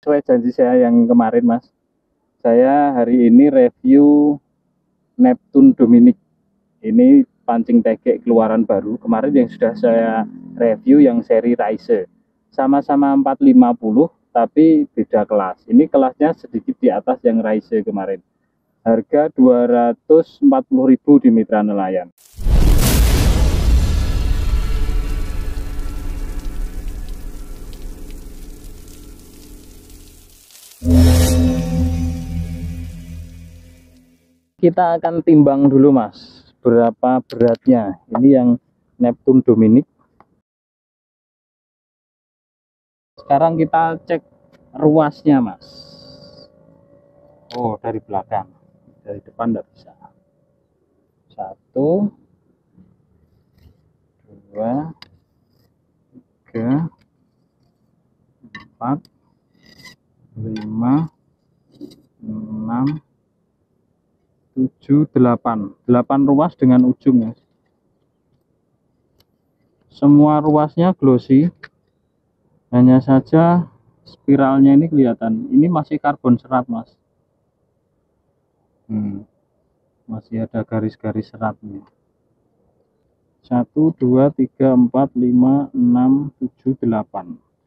sesuai janji saya yang kemarin Mas. Saya hari ini review Neptune Dominic. Ini pancing tegek keluaran baru. Kemarin yang sudah saya review yang seri Rise. Sama-sama 450 tapi beda kelas. Ini kelasnya sedikit di atas yang Rise kemarin. Harga 240.000 di Mitra Nelayan. Kita akan timbang dulu Mas, berapa beratnya. Ini yang Neptune Dominic. Sekarang kita cek ruasnya Mas. Oh, dari belakang, dari depan tidak bisa. 1, 2, 3, 4, 5, 6, 7, 8 ruas dengan ujung Mas. Semua ruasnya glossy, hanya saja spiralnya ini kelihatan. Ini masih karbon serat Mas. Masih ada garis-garis seratnya. 1, 2, 3, 4, 5, 6, 7,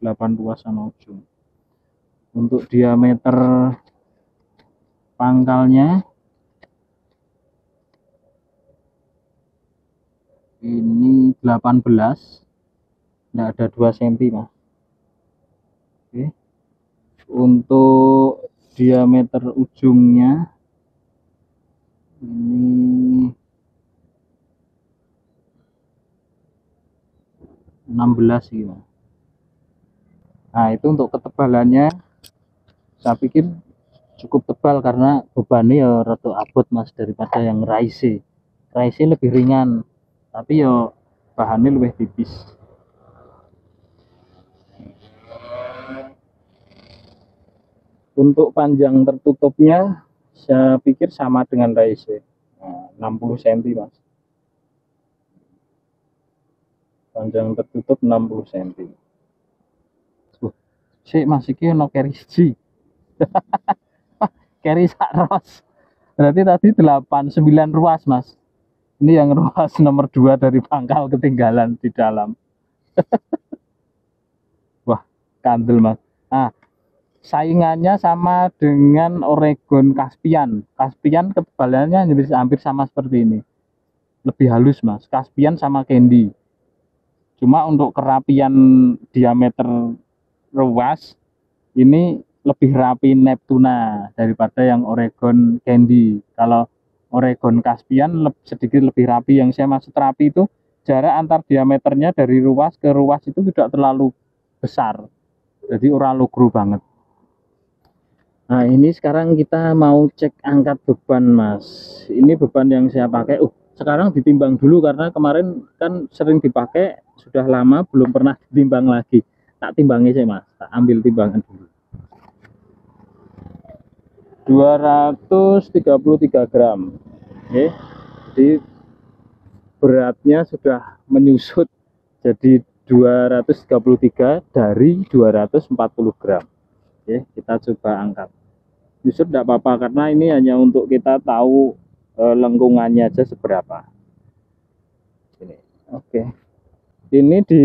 8 ruas sama ujung. Untuk diameter pangkalnya ini 18, tidak ada 2 cm Mas. Oke. Untuk diameter ujungnya ini 16 gitu. Nah itu untuk ketebalannya saya pikir cukup tebal karena bebannya ya rada abot Mas daripada yang Rise. Rise lebih ringan tapi ya bahannya lebih tipis. Untuk panjang tertutupnya saya pikir sama dengan Rise. Nah, 60 cm Mas. Panjang tertutup 60 cm. Sik Mas iki ono carry siji. Carry sak ros. Berarti tadi 8 9 ruas Mas. Ini yang ruas nomor 2 dari pangkal ketinggalan di dalam. Wah, kandel Mas. Nah, saingannya sama dengan Oregon Caspian. Caspian ketebalannya hampir sama seperti ini. Lebih halus Mas. Caspian sama Candy. Cuma untuk kerapian diameter ruas ini lebih rapi Neptuna daripada yang Oregon Candy. Kalau Oregon Caspian sedikit lebih rapi. Yang saya maksud rapi itu jarak antar diameternya dari ruas ke ruas itu tidak terlalu besar. Jadi orang lugru banget. Nah ini sekarang kita mau cek angkat beban Mas. Ini beban yang saya pakai. Sekarang ditimbang dulu karena kemarin kan sering dipakai, sudah lama belum pernah ditimbang lagi. Tak timbangnya sih Mas, tak ambil timbangan dulu. 233 gram. Oke. Jadi beratnya sudah menyusut jadi 233 dari 240 gram. Oke, kita coba angkat. Nyusut tidak apa-apa karena ini hanya untuk kita tahu lengkungannya aja seberapa. Ini. Oke. Ini di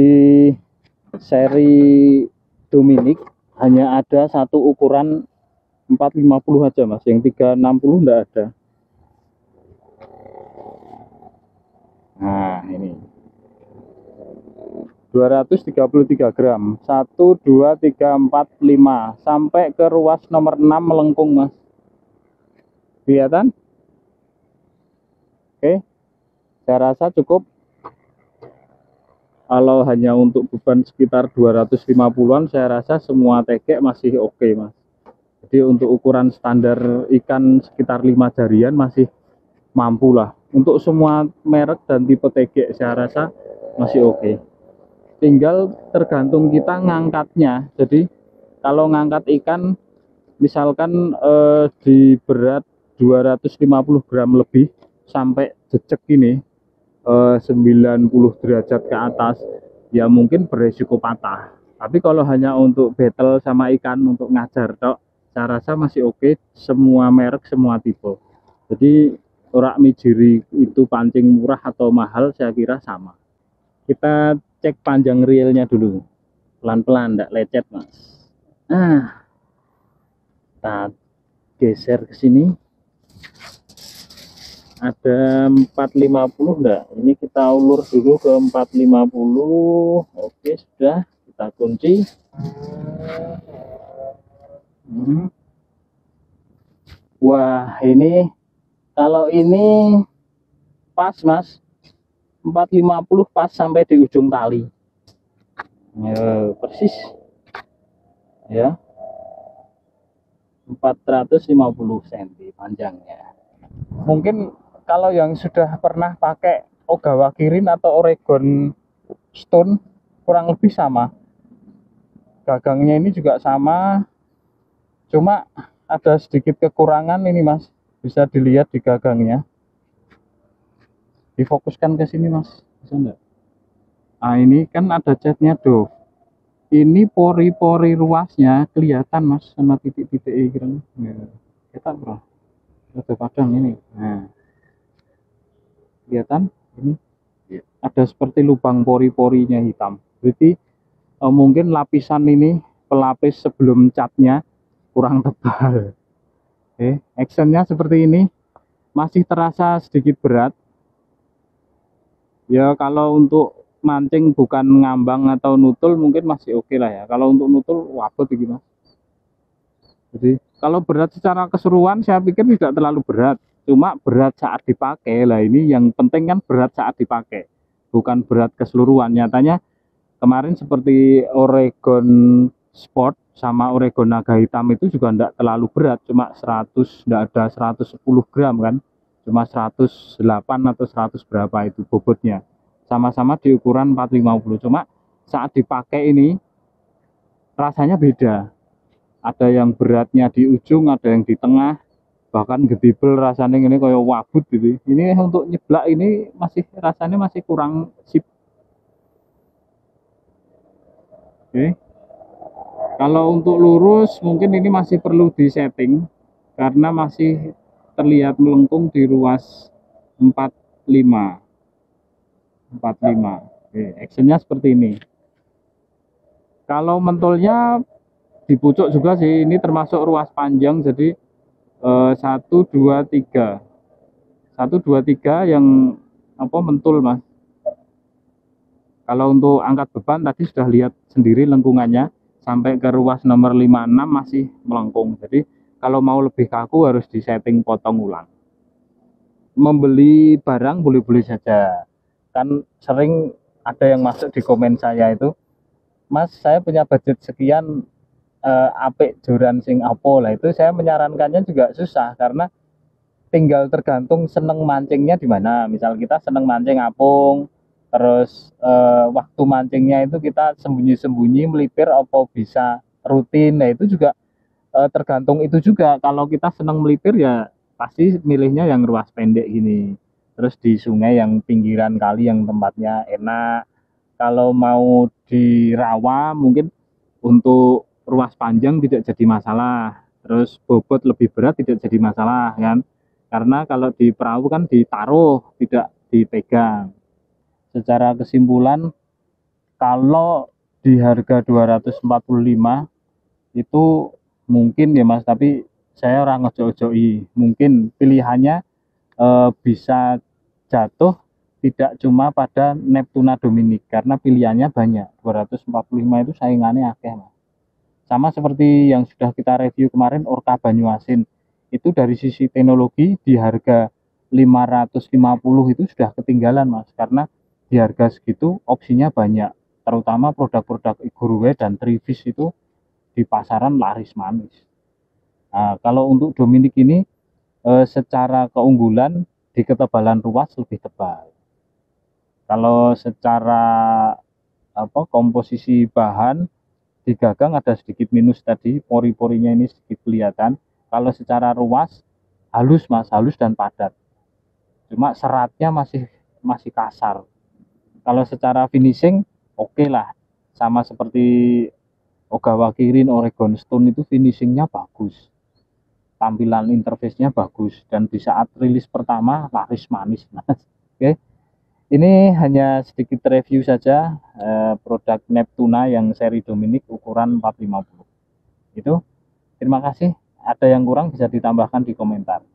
seri Dominic hanya ada satu ukuran 450 aja Mas, yang 360 enggak ada. Nah ini 233 gram. 1, 2, 3, 4, 5 sampai ke ruas nomor 6 melengkung Mas. Kelihatan? Oke, saya rasa cukup. Kalau hanya untuk beban sekitar 250-an, saya rasa semua tegek masih oke Mas. Jadi untuk ukuran standar ikan sekitar 5 jarian masih mampu lah. Untuk semua merek dan tipe tegek saya rasa masih oke. Tinggal tergantung kita ngangkatnya. Jadi kalau ngangkat ikan misalkan di berat 250 gram lebih sampai jejak ini 90 derajat ke atas, ya mungkin beresiko patah. Tapi kalau hanya untuk battle sama ikan, untuk ngajar tok, saya rasa masih oke. Semua merek, semua tipe. Jadi Orak Mijiri itu pancing murah atau mahal, saya kira sama. Kita cek panjang reelnya dulu, pelan-pelan, tidak lecet mas. Nah, kita geser ke sini. Ada 450 enggak? Ini kita ulur dulu ke 450. Oke, sudah kita kunci. Wah, ini kalau ini pas mas, 450 pas sampai di ujung tali ya, persis ya, 450 cm panjangnya. Mungkin kalau yang sudah pernah pakai Ogawa Kirin atau Oregon Stone kurang lebih sama, gagangnya ini juga sama, cuma ada sedikit kekurangan ini mas, bisa dilihat di gagangnya. Difokuskan ke sini mas, bisa enggak? Nah ini kan ada catnya Dove, ini pori-pori ruasnya kelihatan mas, sama titik-titik kira ya, kita bro ada padang ini. Nah kelihatan ini ada seperti lubang pori-porinya hitam, berarti mungkin lapisan ini, pelapis sebelum catnya kurang tebal. Actionnya seperti ini, masih terasa sedikit berat ya. Kalau untuk mancing bukan ngambang atau nutul mungkin masih oke lah ya. Kalau untuk nutul wabot gitu mas. Jadi kalau berat secara keseruan saya pikir tidak terlalu berat, cuma berat saat dipakai lah. Ini yang penting kan berat saat dipakai, bukan berat keseluruhan. Nyatanya kemarin seperti Oregon Sport sama Oregon Naga Hitam itu juga tidak terlalu berat, cuma 100, tidak ada 110 gram kan, cuma 108 atau 100 berapa itu bobotnya, sama-sama di ukuran 450. Cuma saat dipakai ini rasanya beda, ada yang beratnya di ujung, ada yang di tengah, bahkan gedibel rasanya ini kayak wabut gitu. Ini untuk nyeblak ini masih rasanya masih kurang sip. Oke. Kalau untuk lurus mungkin ini masih perlu disetting karena masih terlihat melengkung di ruas 45. Oke, actionnya seperti ini. Kalau mentolnya di pucuk juga sih, ini termasuk ruas panjang, jadi 1 2 3 1 2 3 yang apa mentul mas. Kalau untuk angkat beban tadi sudah lihat sendiri lengkungannya, sampai ke ruas nomor 56 masih melengkung. Jadi kalau mau lebih kaku harus disetting potong ulang. Membeli barang boleh-boleh saja, kan sering ada yang masuk di komen saya itu, mas saya punya budget sekian, apik joran sing apo lah. Itu saya menyarankannya juga susah, karena tinggal tergantung seneng mancingnya di mana. Misal kita seneng mancing apung, terus waktu mancingnya itu kita sembunyi-sembunyi melipir apa bisa rutin. Nah itu juga tergantung itu juga. Kalau kita seneng melipir ya pasti milihnya yang ruas pendek gini, terus di sungai yang pinggiran kali yang tempatnya enak. Kalau mau di rawa mungkin untuk ruas panjang tidak jadi masalah, terus bobot lebih berat tidak jadi masalah kan, karena kalau di perahu kan ditaruh tidak dipegang. Secara kesimpulan, kalau di harga 245 itu mungkin ya mas, tapi saya orang ngejo-joi, mungkin pilihannya bisa jatuh tidak cuma pada Neptuna Dominic, karena pilihannya banyak. 245 itu saingannya akeh mas. Sama seperti yang sudah kita review kemarin, Orca Banyuasin, itu dari sisi teknologi di harga 550 itu sudah ketinggalan mas, karena di harga segitu opsinya banyak, terutama produk-produk Igurue dan Trifish itu di pasaran laris manis. Nah, kalau untuk Dominic ini secara keunggulan di ketebalan ruas lebih tebal. Kalau secara komposisi bahan di gagang ada sedikit minus tadi, pori-porinya ini sedikit kelihatan. Kalau secara ruas halus mas, halus dan padat. Cuma seratnya masih kasar. Kalau secara finishing oke lah. Sama seperti Ogawa Kirin, Oregon Stone itu finishingnya bagus, tampilan interface-nya bagus, dan di saat rilis pertama laris manis Mas. Oke, ini hanya sedikit review saja produk Neptuna yang seri Dominic ukuran 450 itu. Terima kasih, ada yang kurang bisa ditambahkan di komentar.